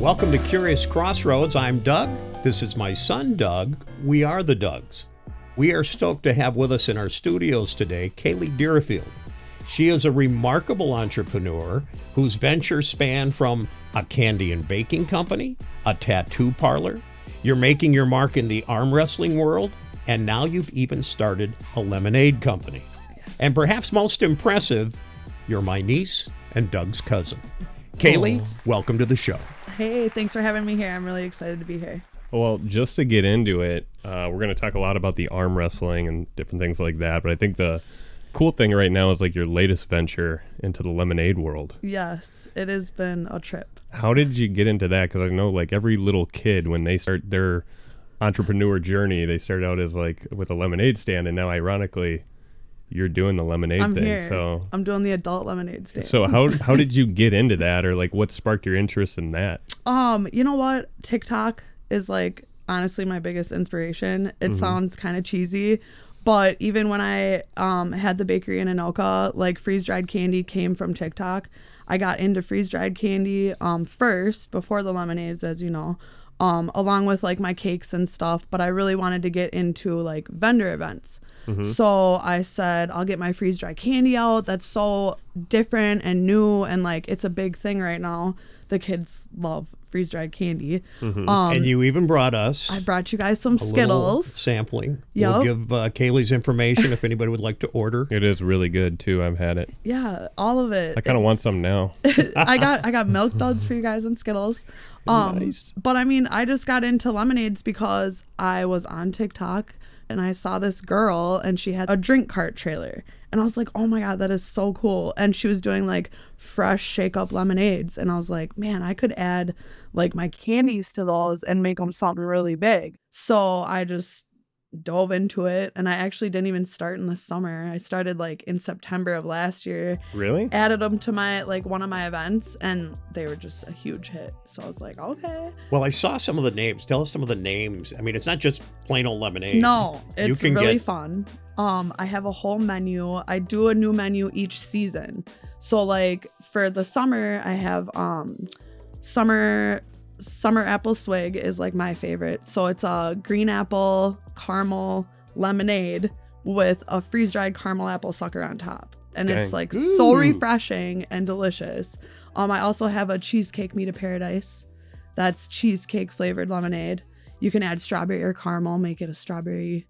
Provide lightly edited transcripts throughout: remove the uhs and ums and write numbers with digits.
Welcome to Curious Crossroads. I'm Doug. This is my son, Doug. We are the Dougs. We are stoked to have with us in our studios today, Cailie Derifield. She is a remarkable entrepreneur whose ventures span from a candy and baking company, a tattoo parlor. You're making your mark in the arm wrestling world, and now you've even started a lemonade company. And perhaps most impressive, you're my niece and Doug's cousin. Cailie, welcome to the show. Hey, thanks for having me here. I'm really excited to be here. Well, just to get into it, we're going to talk a lot about the arm wrestling and different things like that. But I think the cool thing right now is like your latest venture into the lemonade world. Yes, it has been a trip. How did you get into that? Because I know like every little kid, when they start their entrepreneur journey, they start out as like with a lemonade stand. And now, ironically, you're doing the lemonade thing. Here. So I'm doing the adult lemonade stand. So how did you get into that, or like what sparked your interest in that? You know what? TikTok is like honestly my biggest inspiration. It sounds kind of cheesy, but even when I had the bakery in Anoka, like freeze-dried candy came from TikTok. I got into freeze-dried candy first before the lemonades, as you know, along with like my cakes and stuff, but I really wanted to get into like vendor events. So I said, I'll get my freeze-dried candy out. That's so different and new, and like it's a big thing right now. The kids love freeze-dried candy. And you even brought us I brought you guys some a Skittles. little sampling. Yep. We'll give Cailie's information if anybody would like to order. It is really good too. I've had it. Yeah, all of it. I kind of want some now. I got milk duds for you guys and Skittles. Nice. But I mean, I just got into lemonades because I was on TikTok and I saw this girl and she had a drink cart trailer. And I was like, oh my God, that is so cool. And she was doing like fresh shake up lemonades. And I was like, man, I could add like my candies to those and make them something really big. So I just dove into it. And I actually didn't even start in the summer. I started like in September of last year. Really? Added them to my like one of my events and they were just a huge hit. So I was like, okay. Well, I saw some of the names. Tell us some of the names. I mean, it's not just plain old lemonade. No, it's really fun. I have a whole menu. I do a new menu each season. So like for the summer, I have summer apple swig is like my favorite. So it's a green apple caramel lemonade with a freeze-dried caramel apple sucker on top. And it's like so refreshing and delicious. I also have a cheesecake meat of paradise. That's cheesecake flavored lemonade. You can add strawberry or caramel, make it a strawberry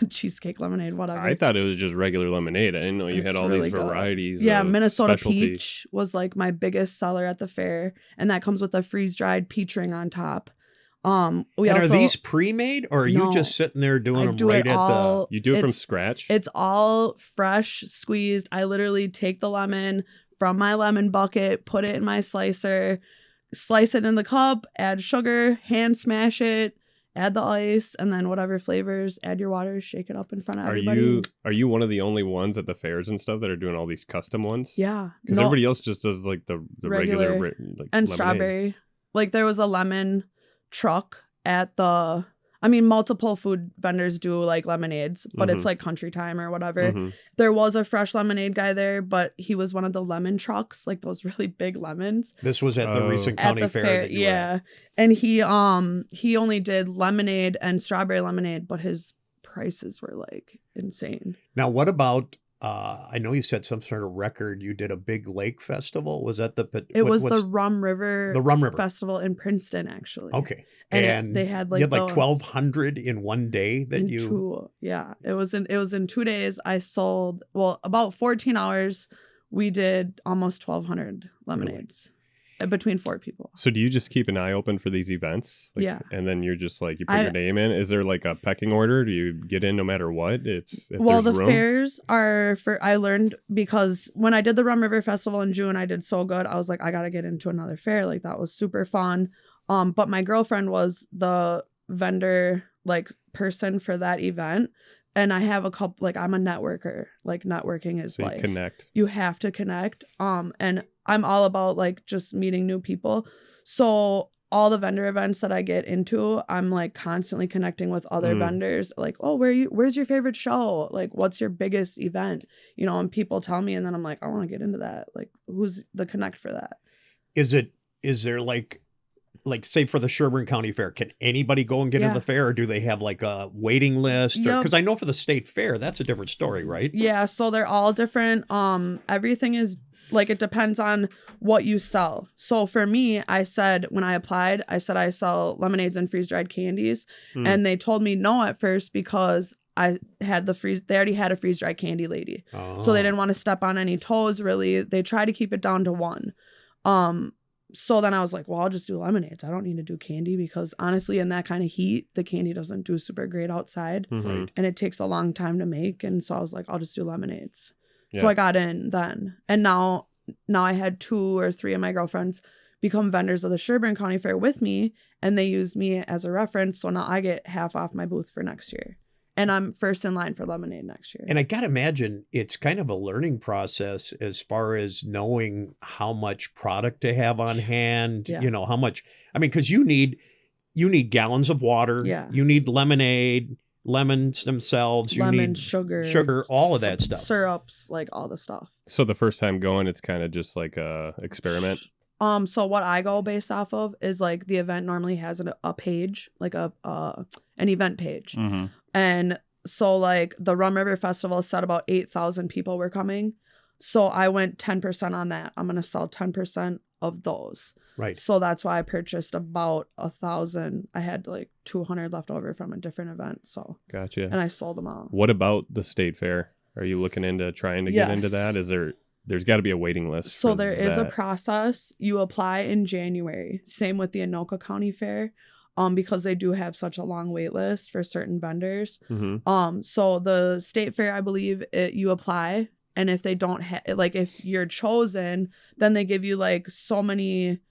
cheesecake lemonade, whatever. I thought it was just regular lemonade. I didn't know you had all really these good varieties. Yeah, Minnesota specialty. peach was like my biggest seller at the fair, and that comes with a freeze-dried peach ring on top. Are these pre-made, or are you just sitting there doing them right at the? You do it from scratch? It's all fresh, squeezed. I literally take the lemon from my lemon bucket, put it in my slicer, slice it in the cup, add sugar, hand smash it, add the ice, and then whatever flavors, add your water, shake it up in front of everybody. Are you one of the only ones at the fairs and stuff that are doing all these custom ones? Yeah. Because everybody else just does like the regular like and lemonade. Strawberry. Like there was a lemon truck at multiple food vendors do like lemonades, but it's like country time or whatever. There was a fresh lemonade guy there, but he was one of the lemon trucks, like those really big lemons. This was at the recent county fair. That you were at. And he only did lemonade and strawberry lemonade, but his prices were like insane. Now, what about? I know you said some sort of record. You did a big lake festival. Was that It was the Rum River Festival in Princeton, actually. Okay. And they had like you had like 1,200 in one day Yeah. It was in 2 days. I sold about 14 hours. We did almost 1,200 lemonades. Between 4 people. So do you just keep an eye open for these events? Yeah. And then you're just like, you put your name in? Is there like a pecking order? Do you get in no matter what? If the fairs are I learned because when I did the Rum River Festival in June, I did so good. I was like, I got to get into another fair. Like that was super fun. But my girlfriend was the vendor like person for that event. And I have a couple, like I'm a networker, like networking is life. Connect. You have to connect. And I'm all about like just meeting new people. So all the vendor events that I get into, I'm like constantly connecting with other vendors. Like, oh, where's your favorite show? Like, what's your biggest event? You know, and people tell me, and then I'm like, I want to get into that. Like, who's the connect for that? Is there like like say for the Sherburne County Fair, can anybody go and get into the fair, or do they have like a waiting list? Because I know for the state fair, that's a different story, right? Yeah, so they're all different. Everything is like, it depends on what you sell. So for me, I said when I applied, I said I sell lemonades and freeze-dried candies, and they told me no at first because I had they already had a freeze-dried candy lady. So they didn't want to step on any toes, really. They tried to keep it down to one. So then I was like, well, I'll just do lemonades. I don't need to do candy because honestly, in that kind of heat, the candy doesn't do super great outside and it takes a long time to make. And so I was like, I'll just do lemonades. Yeah. So I got in then. And now I had 2 or 3 of my girlfriends become vendors of the Sherburne County Fair with me, and they use me as a reference. So now I get half off my booth for next year. And I'm first in line for lemonade next year. And I got to imagine it's kind of a learning process as far as knowing how much product to have on hand, how much, because you need gallons of water. Yeah. You need lemonade, lemons themselves. You need sugar, all of that stuff. Syrups, like all the stuff. So the first time going, it's kind of just like a experiment. So what I go based off of is like the event normally has a page, like an event page. And so like the Rum River Festival said about 8,000 people were coming. So I went 10% on that. I'm going to sell 10% of those. Right. So that's why I purchased about 1,000. I had like 200 left over from a different event. So gotcha. And I sold them all. What about the state fair? Are you looking into trying to get into that? There's got to be a waiting list. So there is a process. You apply in January. Same with the Anoka County Fair. Because they do have such a long wait list for certain vendors. So the state fair, I believe you apply, and if they don't like if you're chosen, then they give you like so many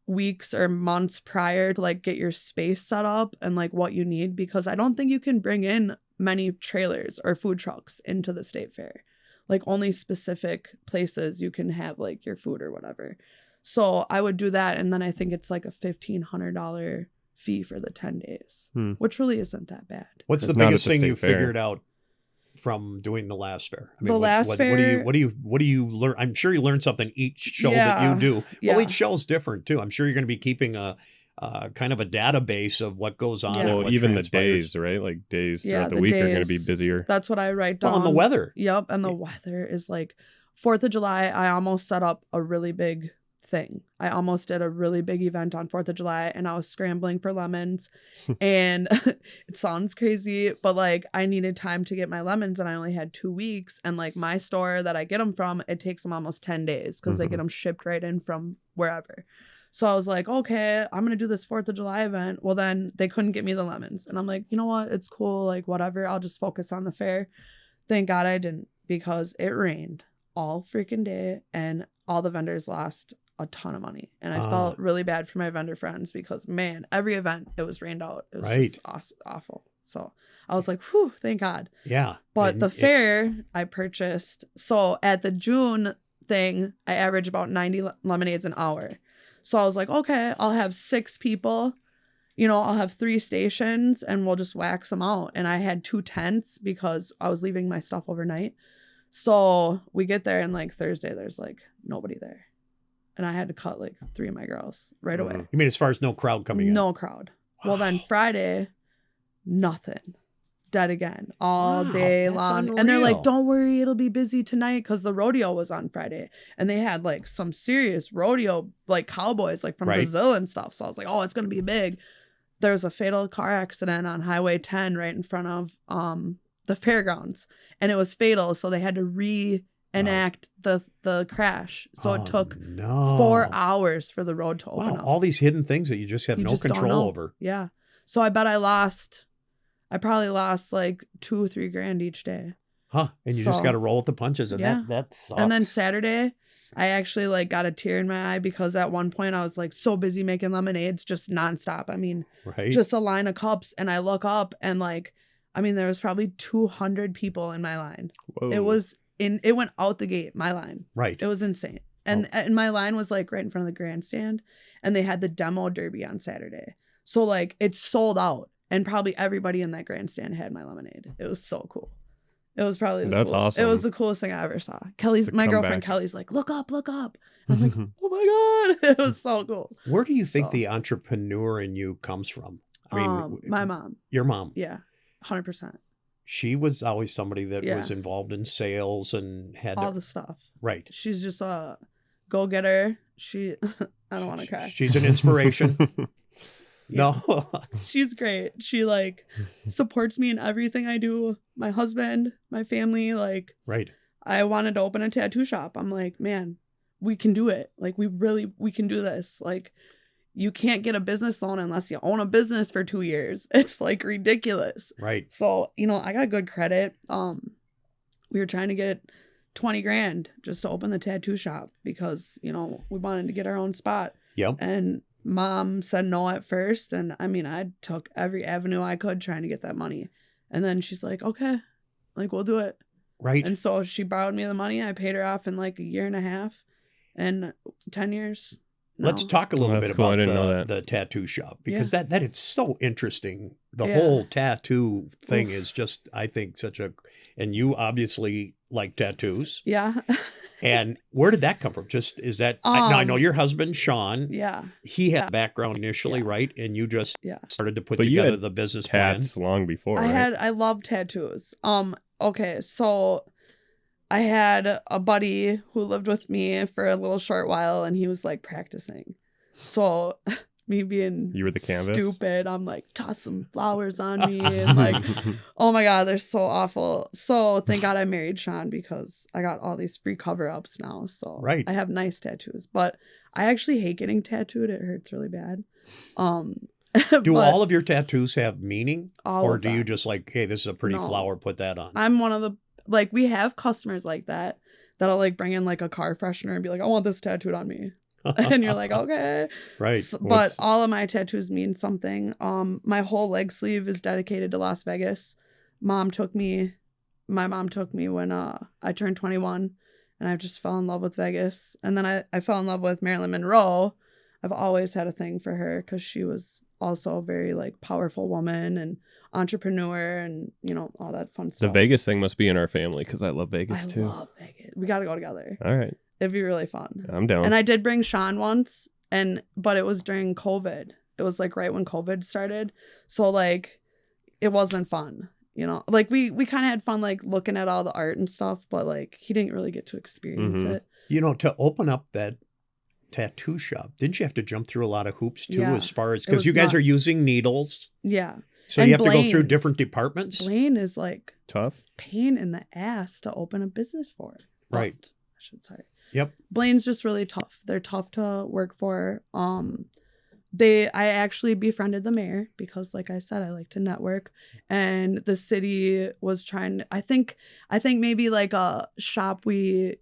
weeks or months prior to like get your space set up and like what you need, because I don't think you can bring in many trailers or food trucks into the state fair. Like only specific places you can have like your food or whatever. So I would do that, and then I think it's like a $1,500 fee for the 10 days, which really isn't that bad. What's the biggest thing you figured out from doing the last fair? The last fair. What do you learn? I'm sure you learn something each show that you do. Well, each show's different too. I'm sure you're going to be keeping a kind of a database of what goes on. Yeah. Well, even the days, right? Like days throughout the week are going to be busier. That's what I write down. Well, and the weather. Yep, and the weather is like 4th of July. I almost set up a really big thing. I almost did a really big event on 4th of July, and I was scrambling for lemons. And it sounds crazy, but like I needed time to get my lemons, and I only had 2 weeks. And like my store that I get them from, it takes them almost 10 days because they get them shipped right in from wherever. So I was like, okay, I'm going to do this 4th of July event. Well, then they couldn't get me the lemons. And I'm like, you know what? It's cool. Like whatever. I'll just focus on the fair. Thank God I didn't, because it rained all freaking day and all the vendors lost a ton of money. And I felt really bad for my vendor friends because, man, every event it was rained out. It was just awful. So I was like, whew, thank God. Yeah. But the fair I purchased. So at the June thing, I average about 90 lemonades an hour. So I was like, okay, I'll have 6 people. I'll have 3 stations and we'll just wax them out. And I had 2 tents because I was leaving my stuff overnight. So we get there and like Thursday, there's like nobody there. And I had to cut like 3 of my girls right away. You mean as far as no crowd coming in? No crowd. Wow. Well, then Friday, nothing. Dead again all day long. Unreal. And they're like, don't worry, it'll be busy tonight because the rodeo was on Friday. And they had like some serious rodeo, like cowboys, like from Brazil and stuff. So I was like, oh, it's going to be big. There was a fatal car accident on Highway 10 right in front of the fairgrounds. And it was fatal. So they had to reenact the crash. So it took 4 hours for the road to open up. All these hidden things that you just have no control over. Yeah. So I bet I probably lost like $2 or $3 grand each day. Huh. And you just got to roll with the punches. And that sucks. And then Saturday, I actually like got a tear in my eye because at one point I was like so busy making lemonades just nonstop. I mean, just a line of cups. And I look up and like, there was probably 200 people in my line. Whoa. It went out the gate, my line. Right. It was insane. And my line was like right in front of the grandstand, and they had the demo derby on Saturday. So like it sold out, and probably everybody in that grandstand had my lemonade. It was so cool. It was probably That's awesome. It was the coolest thing I ever saw. My girlfriend Kelly's like, look up. I'm like, oh my God. It was so cool. Where do you think the entrepreneur in you comes from? I mean, my mom. Your mom. Yeah, 100%. She was always somebody that was involved in sales and had all the stuff. Right. She's just a go-getter. I don't want to cry. She's an inspiration. No. She's great. She like supports me in everything I do. My husband, my family, like right. I wanted to open a tattoo shop. I'm like, man, we can do it. Like we can do this. Like you can't get a business loan unless you own a business for 2 years. It's like ridiculous. Right. So, I got good credit. We were trying to get 20 grand just to open the tattoo shop because, we wanted to get our own spot. Yep. And Mom said no at first. And I took every avenue I could trying to get that money. And then she's like, okay, like we'll do it. Right. And so she borrowed me the money. I paid her off in like a year and a half and 10 years. No. Let's talk a little bit cool. about the tattoo shop because that is so interesting. The whole tattoo thing is just, I think, and you obviously like tattoos. Yeah. And where did that come from? Just is that, now I know your husband, Sean. Yeah. He had a background initially, right? And you just started to put you together had the business plan. Long before, I love tattoos. Okay. So I had a buddy who lived with me for a little short while and he was like practicing. So me being you were the canvas? Stupid, I'm like, toss some flowers on me and like, oh my God, they're so awful. So thank God I married Sean because I got all these free cover-ups now. So I have nice tattoos, but I actually hate getting tattooed. It hurts really bad. Do all of your tattoos have meaning? Or do them. you just like, hey, this is a pretty flower, put that on? I'm one of the, like, we have customers like that'll like bring in like a car freshener and be like, I want this tattooed on me. And you're like, okay. Right. But all of my tattoos mean something. My whole leg sleeve is dedicated to Las Vegas. My mom took me when I turned 21 and I just fell in love with Vegas. And then I fell in love with Marilyn Monroe. I've always had a thing for her because she was also a very like powerful woman and entrepreneur and all that fun stuff. The Vegas thing must be in our family because I love Vegas too. I love Vegas. We got to go together. All right. It'd be really fun. I'm down. And I did bring Sean once, but it was during COVID. It was like right when COVID started. So like it wasn't fun, Like we kind of had fun like looking at all the art and stuff, but like he didn't really get to experience it. To open up that tattoo shop, didn't you have to jump through a lot of hoops too as far as because you guys are using needles? Yeah. So you have to go through different departments? Blaine is like tough. Pain in the ass to open a business for. Right. I should say. Yep. Blaine's just really tough. They're tough to work for. I actually befriended the mayor because like I said, I like to network, and the city was trying I think maybe like a shop we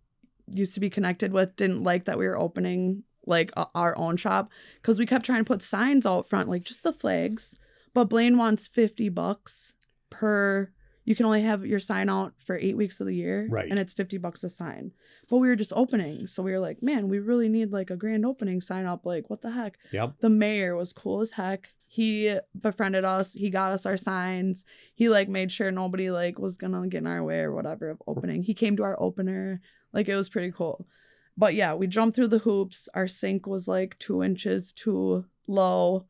used to be connected with didn't like that we were opening like our own shop because we kept trying to put signs out front, like just the flags, but Blaine wants $50 per. You can only have your sign out for 8 weeks of the year. Right. And it's $50 a sign. But we were just opening. So we were like, man, we really need like a grand opening sign up. Like, what the heck? Yep. The mayor was cool as heck. He befriended us. He got us our signs. He like made sure nobody like was going to get in our way or whatever of opening. He came to our opener. Like, it was pretty cool. But yeah, we jumped through the hoops. Our sink was like 2 inches too low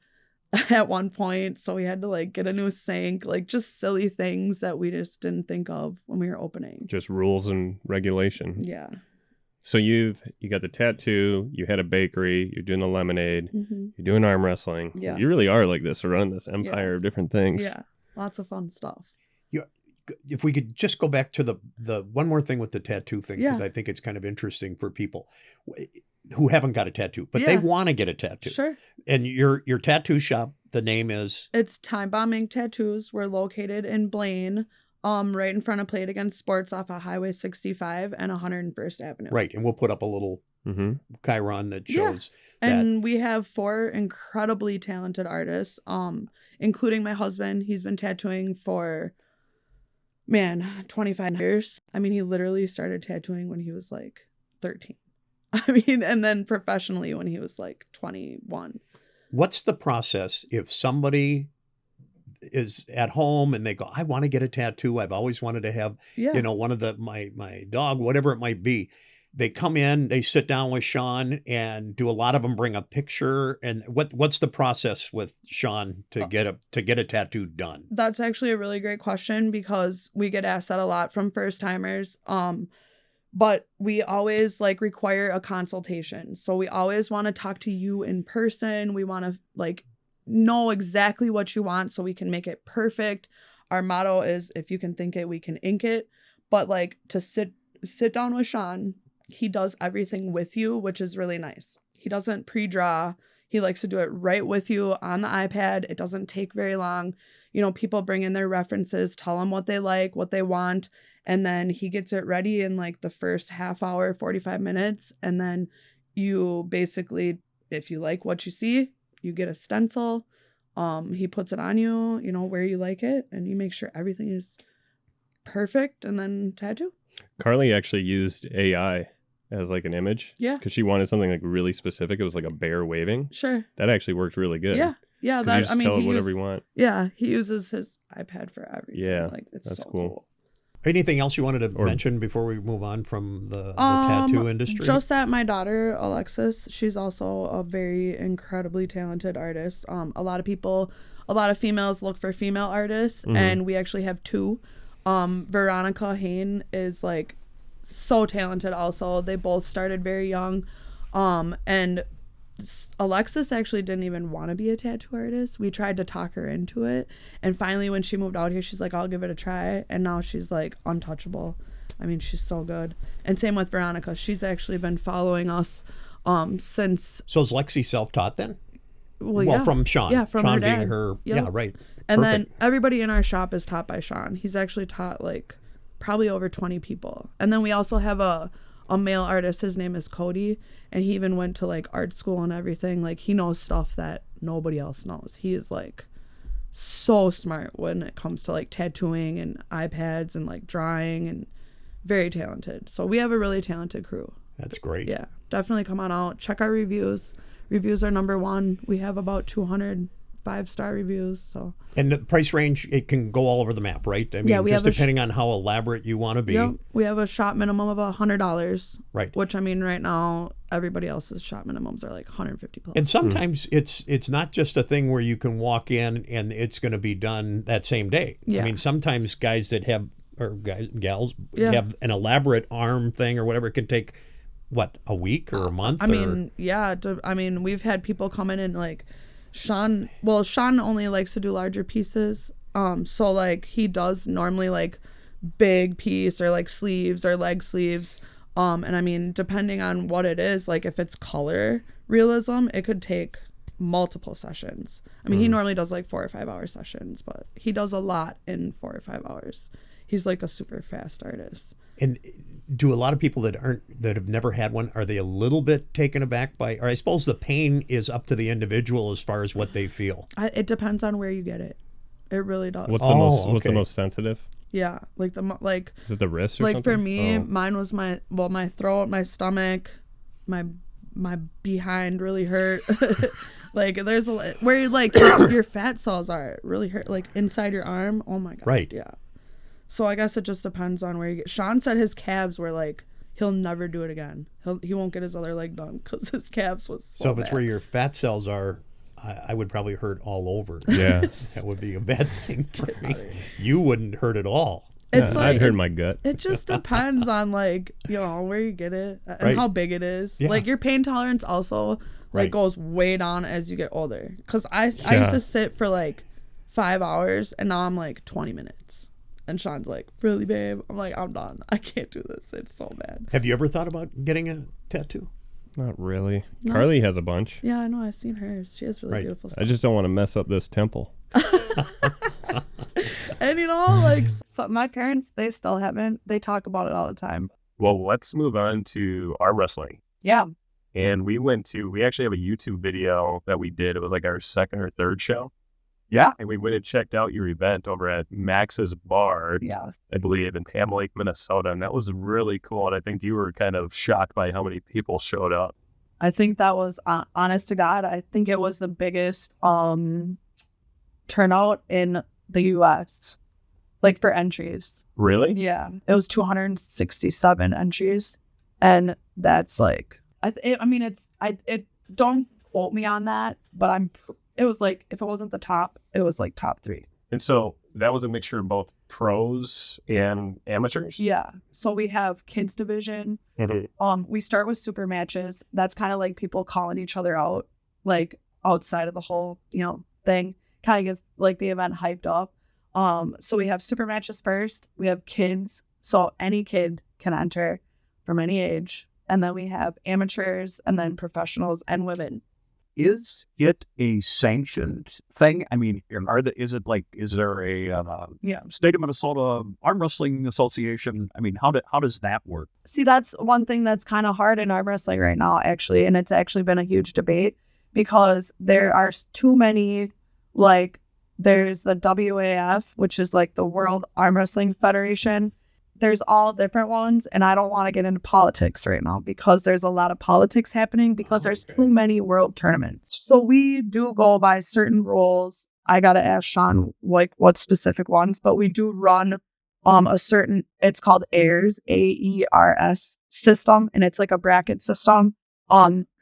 at one point, so we had to like get a new sink, like just silly things that we just didn't think of when we were opening. Just rules and regulation. Yeah. So you got the tattoo, you had a bakery, you're doing the lemonade, you're doing arm wrestling. Yeah. You really are like this, running this empire of different things. Yeah. Lots of fun stuff. If we could just go back to the one more thing with the tattoo thing, because I think it's kind of interesting for people who haven't got a tattoo, but they want to get a tattoo. Sure. And your tattoo shop, the name is? It's Time Bombing Tattoos. We're located in Blaine, right in front of Play It Again Sports off of Highway 65 and 101st Avenue. Right. And we'll put up a little chyron that shows that. And we have 4 incredibly talented artists, including my husband. He's been tattooing for, 25 years. I mean, he literally started tattooing when he was like 13. And then professionally when he was like 21. What's the process if somebody is at home and they go, I want to get a tattoo. I've always wanted to have, Yeah. one of my dog, whatever it might be. They come in, they sit down with Sean, and do a lot of them bring a picture? And what's the process with Sean to get a tattoo done? That's actually a really great question because we get asked that a lot from first timers. But we always like require a consultation. So we always want to talk to you in person. We want to like know exactly what you want so we can make it perfect. Our motto is, if you can think it, we can ink it. But like to sit down with Sean, he does everything with you, which is really nice. He doesn't pre-draw. He likes to do it right with you on the iPad. It doesn't take very long. People bring in their references, tell them what they like, what they want, and then he gets it ready in like the first half hour, 45 minutes. And then you basically, if you like what you see, you get a stencil. He puts it on you, where you like it, and you make sure everything is perfect, and then tattoo. Carly actually used AI as like an image. Yeah. Because she wanted something like really specific. It was like a bear waving. Sure. That actually worked really good. Yeah. Yeah. You just tell it whatever you want. Yeah. He uses his iPad for everything. Yeah. Like, it's that's so cool. Anything else you wanted to mention before we move on from the tattoo industry? Just that my daughter, Alexis, she's also a very incredibly talented artist. A lot of females look for female artists, and we actually have two. Veronica Hain is like so talented also. They both started very young. And Alexis actually didn't even want to be a tattoo artist. We tried to talk her into it. And finally, when she moved out here, she's like, I'll give it a try. And now she's like untouchable. I mean, she's so good. And same with Veronica. She's actually been following us since. So is Lexi self-taught then? Well, yeah. From Sean. Yeah, from Sean her dad. being her. Yep. Yeah, right. And Perfect. then everybody in our shop is taught by Sean. He's actually taught like probably over 20 people. And then we also have a male artist. His name is Cody, and he even went to like art school and everything. Like, he knows stuff that nobody else knows. He is like so smart when it comes to like tattooing and iPads and like drawing, and very talented. So we have a really talented crew. That's great. Yeah, definitely come on out. Check our reviews. Reviews are number one. We have about 200 5-star reviews. So, and the price range, it can go all over the map, right? I mean, yeah, we just have depending on how elaborate you want to be. Yep. We have a shop minimum of $100. Right. Which, I mean, right now everybody else's shop minimums are like 150 plus. And sometimes it's not just a thing where you can walk in and it's going to be done that same day. Yeah. I mean, sometimes guys that have, or gals Yeah. have an elaborate arm thing or whatever, it could take what, a week or a month? I mean, yeah. I mean, we've had people come in and like Sean only likes to do larger pieces. So like he does normally like big piece or like sleeves or leg sleeves. And I mean, depending on what it is, like if it's color realism, it could take multiple sessions. I mean, he normally does like 4 or 5 hour sessions, but he does a lot in 4 or 5 hours. He's like a super fast artist. And do a lot of people that have never had one, are they a little bit taken aback by, or I suppose the pain is up to the individual as far as what they feel? It depends on where you get it. It really does. What's the most sensitive? Yeah, like Is it the wrist or like something? for me, mine was my throat, my stomach, my behind really hurt. Like there's where like your fat cells are really hurt, like inside your arm. Oh my god. Right. Yeah. So I guess it just depends on where you get. Sean said his calves were like, he'll never do it again. He won't get his other leg done because his calves was so if it's bad. where your fat cells are, I would probably hurt all over. Yeah. That would be a bad thing for me. You wouldn't hurt at all. It's I'd hurt my gut. It just depends on like, where you get it and Right. how big it is. Yeah. Like your pain tolerance also Right. goes way down as you get older. Cause I used to sit for like 5 hours and now I'm like 20 minutes. And Sean's like, really, babe? I'm like, I'm done. I can't do this. It's so bad. Have you ever thought about getting a tattoo? Not really. No. Carly has a bunch. Yeah, I know. I've seen hers. She has really Right. beautiful stuff. I just don't want to mess up this temple. And like my parents, they still haven't. They talk about it all the time. Well, let's move on to arm wrestling. Yeah. And we actually have a YouTube video that we did. It was like our second or third show. Yeah. And we went and checked out your event over at Max's Bar, Yeah. I believe, in Tam Lake, Minnesota. And that was really cool. And I think you were kind of shocked by how many people showed up. I think that was, honest to God, I think it was the biggest turnout in the U.S., like for entries. Really? Yeah. It was 267 entries. And that's like, don't quote me on that, but it was like, if it wasn't the top, it was like top 3. And so that was a mixture of both pros and amateurs? Yeah. So we have kids division. We start with super matches. That's kind of like people calling each other out, like outside of the whole, thing. Kind of gets like the event hyped up. So we have super matches first. We have kids. So any kid can enter from any age. And then we have amateurs and then professionals and women. Is it a sanctioned thing? I mean, is there a state of Minnesota arm wrestling association? I mean, how does that work? See, that's one thing that's kind of hard in arm wrestling right now, actually, and it's actually been a huge debate because there are too many. Like, there's the WAF, which is like the World Arm Wrestling Federation. There's all different ones, and I don't want to get into politics right now because there's a lot of politics happening because there's too many world tournaments. So we do go by certain rules. I got to ask Sean, like, what specific ones, but we do run it's called AERS, AERS system, and it's like a bracket system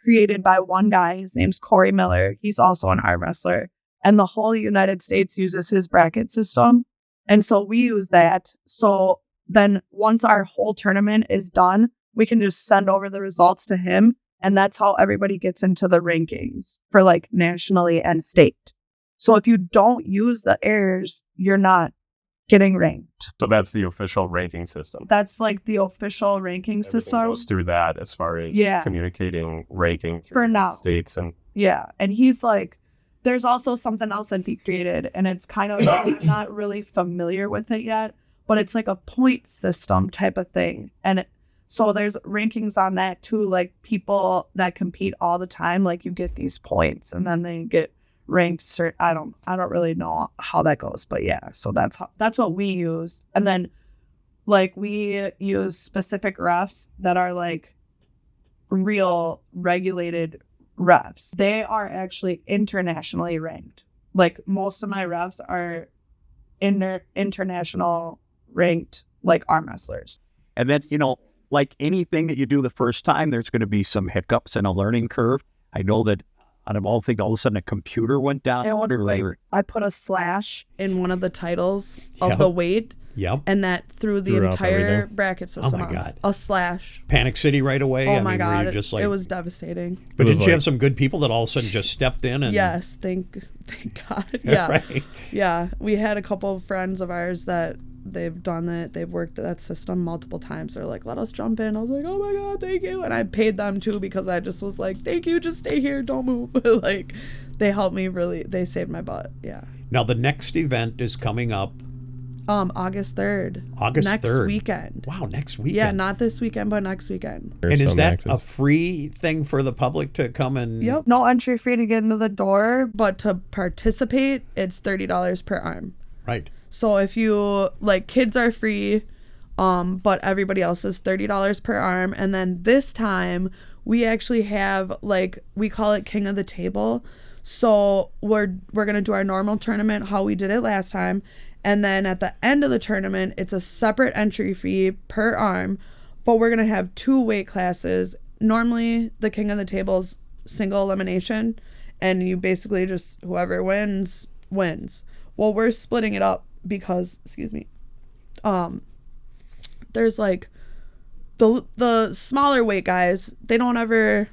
created by one guy. His name's Corey Miller. He's also an arm wrestler, and the whole United States uses his bracket system, and so we use that. So then once our whole tournament is done, we can just send over the results to him. And that's how everybody gets into the rankings for like nationally and state. So if you don't use the AERS, you're not getting ranked. So that's the official ranking system. That's like the official ranking system. Goes through that as far as communicating ranking for now. States and and he's like, there's also something else that he created, and it's kind of I'm not really familiar with it yet. But it's like a point system type of thing. And so there's rankings on that too, like people that compete all the time, like you get these points and then they get ranked. I don't really know how that goes, but yeah. So that's what we use. And then like we use specific refs that are like real regulated refs. They are actually internationally ranked. Like most of my refs are international ranked, like arm wrestlers. And that's, like anything that you do the first time, there's going to be some hiccups and a learning curve. I know that out of all things, all of a sudden a computer went down. I put a slash in one of the titles of the weight. Yep. And that threw the entire bracket system. Oh my God. A slash. Panic City right away. Oh my God. It was devastating. But did you have some good people that all of a sudden just stepped in? And yes. Thank God. Yeah. Right. Yeah. We had a couple of friends of ours that they've done it. They've worked that system multiple times. They're like, let us jump in. I was like, oh my God, thank you. And I paid them too because I just was like, thank you. Just stay here. Don't move. Like, they helped me really. They saved my butt. Yeah. Now, the next event is coming up. August 3rd. Next weekend. Wow, next weekend. Yeah, not this weekend, but next weekend. And is that a free thing for the public to come and... Yep. No entry fee to get into the door, but to participate, it's $30 per arm. Right. So if you, like, kids are free, but everybody else is $30 per arm. And then this time, we actually have, like, we call it King of the Table. So we're going to do our normal tournament, how we did it last time. And then at the end of the tournament, it's a separate entry fee per arm, but we're going to have 2 weight classes. Normally, the King of the Table is single elimination, and you basically just, whoever wins, wins. Well, we're splitting it up because, there's like the smaller weight guys, they don't ever,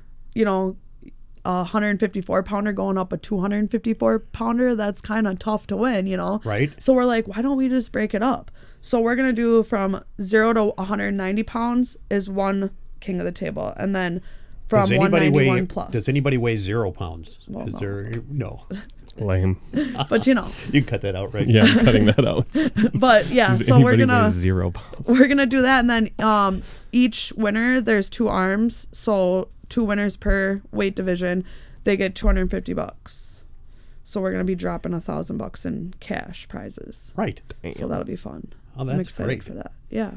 a 154 pounder going up a 254 pounder, that's kind of tough to win, Right. So we're like, why don't we just break it up? So we're going to do from 0 to 190 pounds is one King of the Table. And then from 191 plus. Does anybody weigh 0 pounds? Well, is no. there? No. Lame. But You can cut that out, right? Yeah, I'm cutting that out. But yeah, Does so we're anybody gonna weigh 0 pounds? We're gonna do that, and then each winner, there's 2 arms, so 2 winners per weight division, they get $250. So we're gonna be dropping $1,000 in cash prizes. Right. So that'll be fun. Oh, that's I'm excited great for that. Yeah,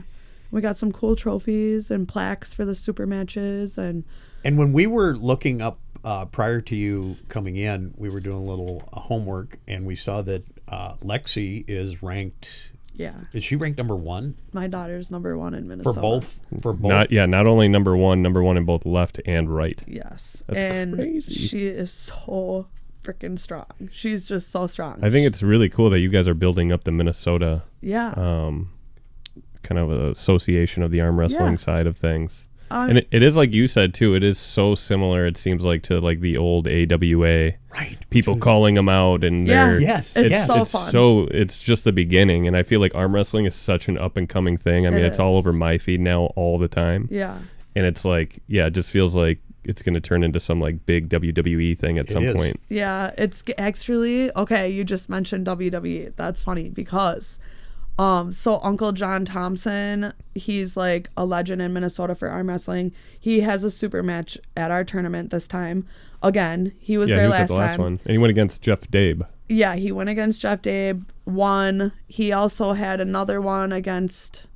we got some cool trophies and plaques for the super matches, and when we were looking up prior to you coming in, we were doing a little homework, and we saw that Lexi is ranked. Yeah. Is she ranked number 1? My daughter's number 1 in Minnesota. For both. Not only number one in both left and right. Yes. That's and crazy. She is so freaking strong. She's just so strong. I think it's really cool that you guys are building up the Minnesota kind of association of the arm wrestling side of things. And it is like you said too. It is so similar. It seems like to like the old AWA. Right. People calling them out, and they're it's so fun. So it's just the beginning, and I feel like arm wrestling is such an up and coming thing. I mean, it's all over my feed now all the time. Yeah. And it's like, it just feels like it's going to turn into some like big WWE thing at some point. Yeah, it's actually okay. You just mentioned WWE. That's funny because. So Uncle John Thompson, he's like a legend in Minnesota for arm wrestling. He has a super match at our tournament this time. Again, he was there last time. One. And he went against Jeff Dabe. Yeah, he went against Jeff Dabe, won. He also had another one against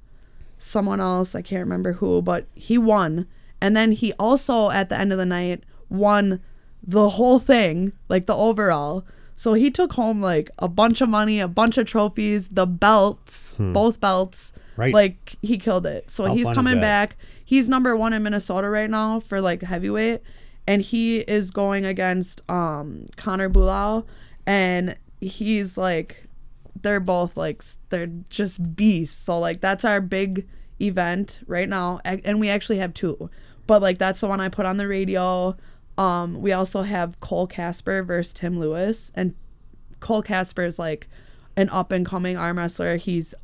someone else. I can't remember who, but he won. And then he also, at the end of the night, won the whole thing, like the overall. So he took home like a bunch of money, a bunch of trophies, the belts, both belts. Right. Like he killed it. So he's coming back. He's number 1 in Minnesota right now for like heavyweight. And he is going against Connor Bulau. And he's like, they're both like, they're just beasts. So like that's our big event right now. And we actually have 2. But like that's the one I put on the radio. We also have Cole Casper versus Tim Lewis, and Cole Casper is like an up and coming arm wrestler. He's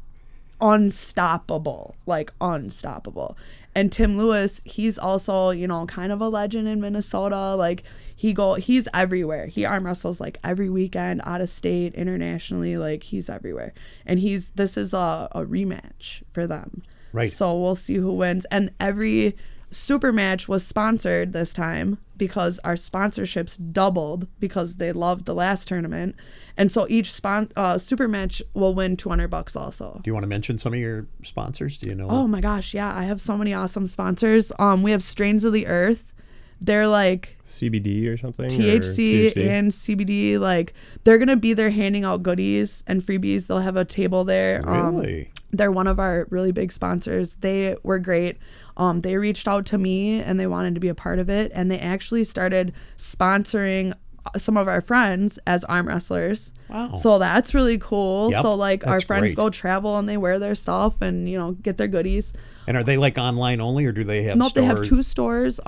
unstoppable, like unstoppable. And Tim Lewis, he's also, you know, kind of a legend in Minnesota. Like he's everywhere. He arm wrestles like every weekend, out of state, internationally. Like he's everywhere. And this is a rematch for them. Right. So we'll see who wins. And every super match was sponsored this time because our sponsorships doubled because they loved the last tournament. And so each super match will win $200 also. Do you want to mention some of your sponsors? Do you know? Oh my gosh, yeah. I have so many awesome sponsors. We have Strains of the Earth. They're like CBD or something? THC and CBD. Like they're going to be there handing out goodies and freebies. They'll have a table there. Really? They're one of our really big sponsors. They were great. They reached out to me and they wanted to be a part of it. And they actually started sponsoring some of our friends as arm wrestlers. Wow. So that's really cool. Yep, so like our friends great. Go travel and they wear their stuff and, you know, get their goodies. And are they like online only, or do they have stores? They have 2 stores.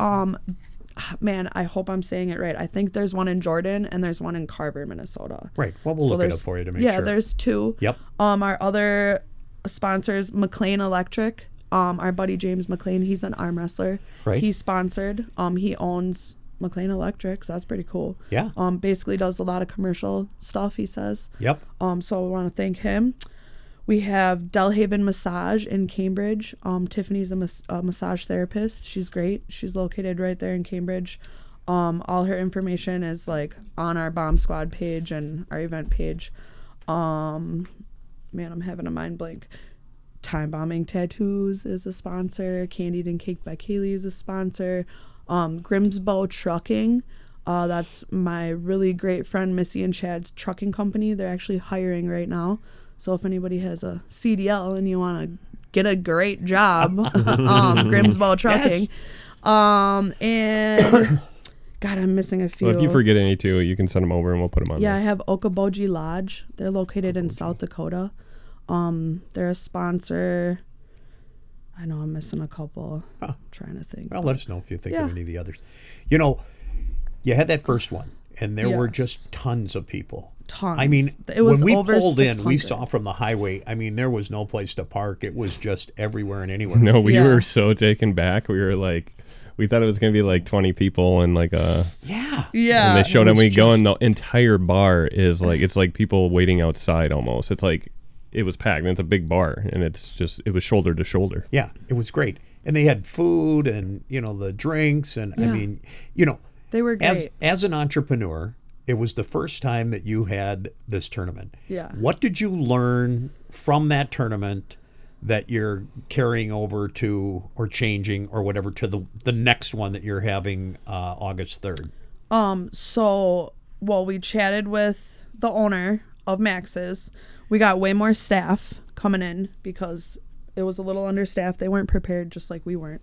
Man, I hope I'm saying it right. I think there's one in Jordan and there's one in Carver, Minnesota. Right. Well, we'll look it up for you to make sure. Yeah, there's 2. Yep. Our other sponsors, McLean Electric. Our buddy James McLean, he's an arm wrestler. Right. He's sponsored. He owns McLean Electric, so that's pretty cool. Yeah. Basically does a lot of commercial stuff, he says. Yep. So I want to thank him. We have Delhaven Massage in Cambridge. Tiffany's a massage therapist. She's great. She's located right there in Cambridge. All her information is like on our Bomb Squad page and our event page. Man, I'm having a mind blank. Time Bombing Tattoos is a sponsor. Candied and Cake by Kaylee is a sponsor. Grimsbow Trucking. That's my really great friend Missy and Chad's trucking company. They're actually hiring right now. So if anybody has a CDL and you want to get a great job, Grimsbow Trucking. Yes. And God, I'm missing a few. Well, if you forget any too, you can send them over and we'll put them on there. I have Okoboji Lodge. They're located in South Dakota. They're a sponsor. I know I'm missing a couple. I'm trying to think. Well, let us know if you think of any of the others. You know, you had that first one, and there were just tons of people. Tons. I mean, it was when we over pulled 600. in, we saw from the highway, I mean, there was no place to park. It was just everywhere and anywhere. No, we were so taken back. We were like, we thought it was going to be like 20 people and like a... Yeah. And they showed them, we go, and the entire bar is like, it's like people waiting outside almost. It's like, it was packed, and it's a big bar, and it's just, it was shoulder to shoulder. Yeah, it was great. And they had food and, you know, the drinks, and I mean, you know, they were great. As an entrepreneur, it was the first time that you had this tournament. Yeah. What did you learn from that tournament that you're carrying over to, or changing, or whatever, to the next one that you're having August 3rd? We chatted with the owner of Max's. We got way more staff coming in because it was a little understaffed. They weren't prepared, just like we weren't.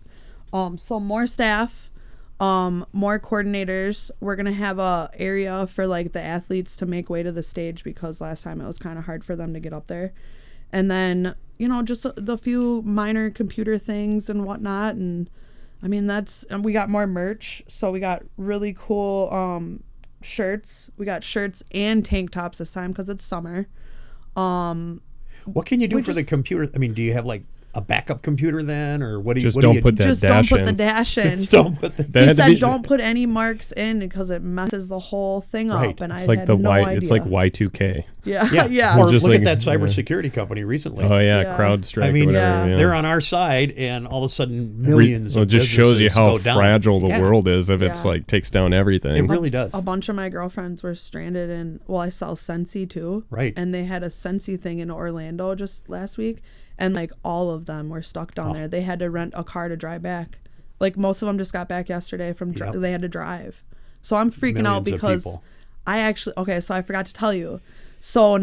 So more staff, more coordinators. We're gonna have a area for like the athletes to make way to the stage because last time it was kind of hard for them to get up there. And then, just the few minor computer things and whatnot. And I mean, and we got more merch. So we got really cool shirts. We got shirts and tank tops this time because it's summer. What can you do for the computer? I mean, do you have like a backup computer then, or what do you? Just don't put Just don't put the dash in. Just don't put the. He said don't put any marks in because it messes the whole thing up, and it's I like had no idea. It's like Y2K. Yeah. Or Just look like- at that cybersecurity company recently. Oh yeah, CrowdStrike. I mean, or whatever, they're on our side, and all of a sudden, millions. Well, it of just shows you businesses how go down. fragile the world is if it's Yeah. like takes down everything. It really does. A bunch of my girlfriends were stranded in. Well, I sell Scentsy too. Right. And they had a Scentsy thing in Orlando just last week, and like all of them were stuck down there. They had to rent a car to drive back. Like most of them just got back yesterday from. They had to drive. So I'm freaking out Millions of because people. So I forgot to tell you. So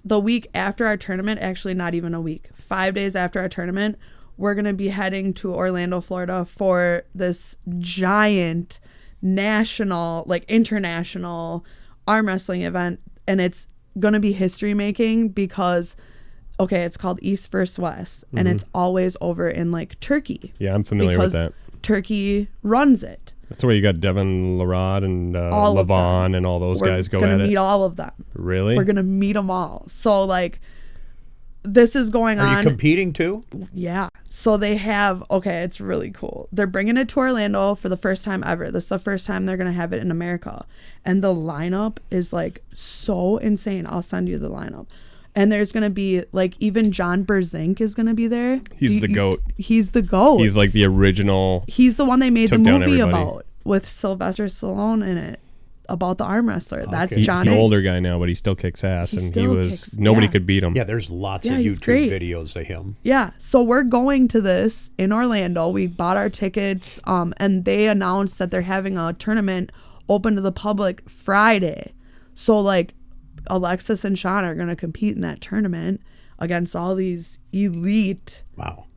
the week after our tournament, actually not even a week, 5 days after our tournament, we're going to be heading to Orlando, Florida for this giant national, like international arm wrestling event. And it's going to be history making because, it's called East vs. West. And it's always over in like Turkey. Yeah, I'm familiar with that. Turkey runs it. That's where you got Devin Larod and All of them. Levon and all those guys go We're at gonna it. meet all of them. Really? We're gonna meet them all. So like, this is going on. Are you competing too? Yeah. So they have. It's really cool. They're bringing it to Orlando for the first time ever. This is the first time they're gonna have it in America, and the lineup is like so insane. I'll send you the lineup. And there's going to be, like, even John Berzink is going to be there. He's the GOAT. He's the GOAT. He's like the original. He's the one they made the took down movie everybody. about with Sylvester Stallone in it, about the arm wrestler. That's Okay. John. He's an older guy now, but he still kicks ass. Nobody could beat him. Yeah, there's lots of he's YouTube great. videos of him. Yeah, so we're going to this in Orlando. We bought our tickets, and they announced that they're having a tournament open to the public Friday. So, like, Alexis and Sean are going to compete in that tournament against all these elite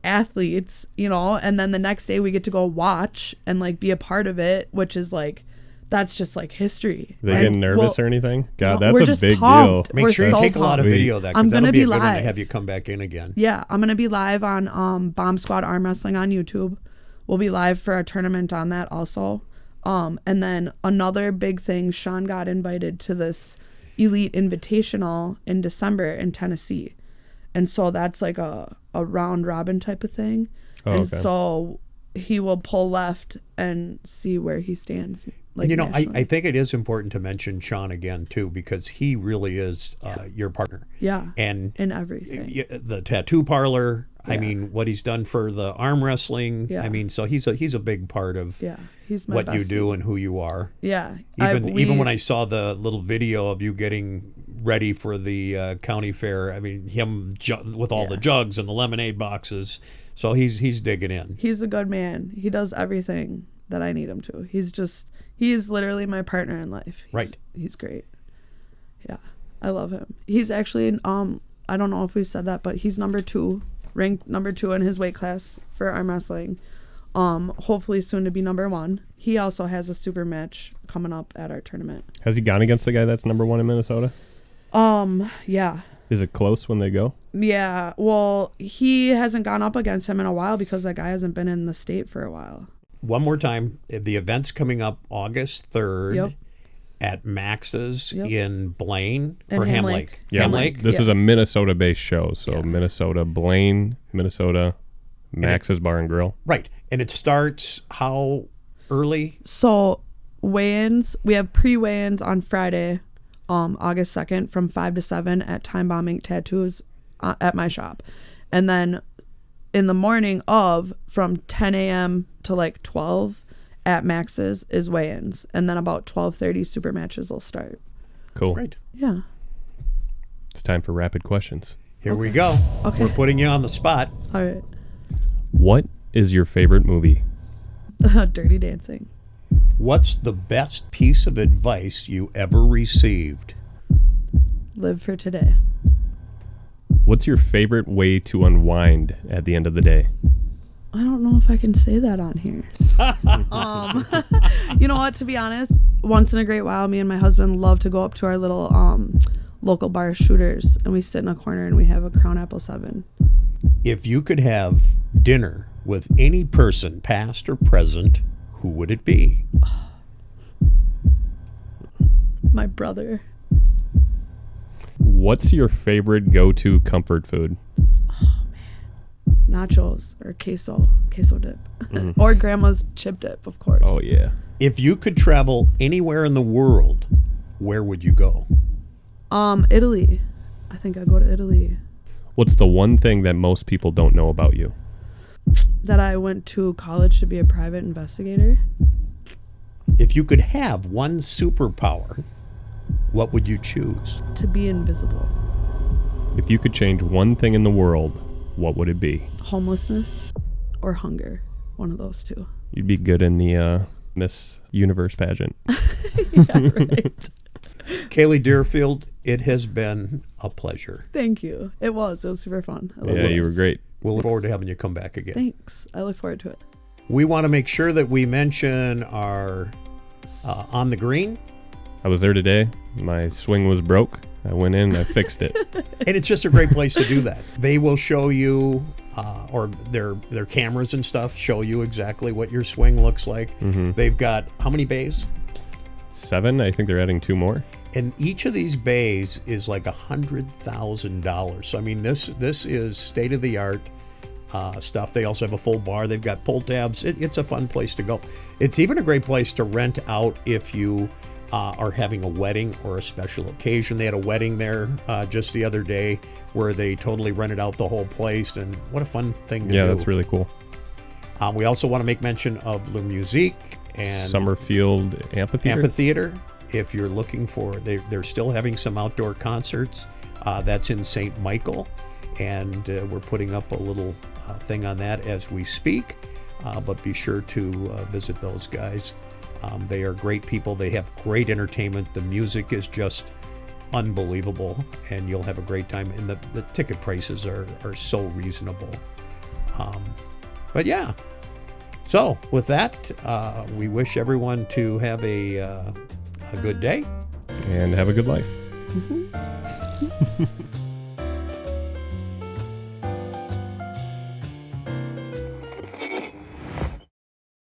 athletes, and then the next day we get to go watch and like be a part of it, which is like, that's just like history. They getting nervous or anything? God, we're that's a just big pumped. deal. Make sure you take a lot of video of that. I'm going to be a good one to live. have you come back in again. Yeah, I'm going to be live on Bomb Squad Arm Wrestling on YouTube. We'll be live for a tournament on that also. And then another big thing, Sean got invited to this Elite Invitational in December in Tennessee. And so that's like a round robin type of thing. So he will pull left and see where he stands. Like, I think it is important to mention Sean again too, because he really is your partner. Yeah. And in everything. The tattoo parlor. I mean, what he's done for the arm wrestling. Yeah. I mean, so he's a big part of he's my what you bestie. do and who you are. Yeah. Even when I saw the little video of you getting ready for the county fair, I mean, him with all the jugs and the lemonade boxes. So he's digging in. He's a good man. He does everything that I need him to. He's literally my partner in life. He's great. Yeah. I love him. He's actually, I don't know if we said that, but he's ranked number 2 in his weight class for arm wrestling. Hopefully soon to be number 1. He also has a super match coming up at our tournament. Has he gone against the guy that's number 1 in Minnesota? Yeah. Is it close when they go? Yeah. Well, he hasn't gone up against him in a while because that guy hasn't been in the state for a while. One more time, the event's coming up August 3rd. Yep. At Max's in Blaine or Ham Lake. Yeah, Ham Lake. This is a Minnesota-based show, so Minnesota, Blaine, Minnesota, Max's Bar and Grill. Right, and it starts how early? So weigh-ins, we have pre-weigh-ins on Friday, August 2nd from 5 to 7 at Time Bomb Ink Tattoos at my shop. And then in the morning from 10 a.m. to like 12 at Max's is weigh-ins, and then about 12:30 super matches will start. Cool. Right. Yeah. It's time for rapid questions. Here we go. Okay. We're putting you on the spot. All right. What is your favorite movie? Dirty Dancing. What's the best piece of advice you ever received? Live for today. What's your favorite way to unwind at the end of the day? I don't know if I can say that on here. You know what? To be honest, once in a great while, me and my husband love to go up to our little local bar, Shooters, and we sit in a corner and we have a Crown Apple 7. If you could have dinner with any person, past or present, who would it be? My brother. What's your favorite go-to comfort food? Nachos or queso dip. Or grandma's chip dip, of course. Oh, yeah. If you could travel anywhere in the world, where would you go? Italy. I think I'd go to Italy. What's the one thing that most people don't know about you? That I went to college to be a private investigator. If you could have one superpower, what would you choose? To be invisible. If you could change one thing in the world, what would it be? Homelessness or hunger. One of those two. You'd be good in the Miss Universe pageant. Yeah, right. Cailie Derifield, it has been a pleasure. Thank you. It was super fun. Yeah, you were great. We'll look forward to having you come back again. Thanks. I look forward to it. We want to make sure that we mention our On the Green. I was there today. My swing was broke. I went in, I fixed it. And it's just a great place to do that. They will show you, or their cameras and stuff show you exactly what your swing looks like. They've got how many bays? 7. I think they're adding 2 more. And each of these bays is like $100,000. So I mean, this is state of the art stuff. They also have a full bar. They've got pull tabs. It's a fun place to go. It's even a great place to rent out if you are having a wedding or a special occasion. They had a wedding there just the other day where they totally rented out the whole place, and what a fun thing to do. Yeah, that's really cool. We also want to make mention of Le Musique and Summerfield Amphitheater. If you're looking for, they're still having some outdoor concerts. That's in St. Michael, and we're putting up a little thing on that as we speak. But be sure to visit those guys. They are great people. They have great entertainment. The music is just unbelievable, and you'll have a great time. And the ticket prices are so reasonable. But yeah. So with that, we wish everyone to have a good day. And have a good life.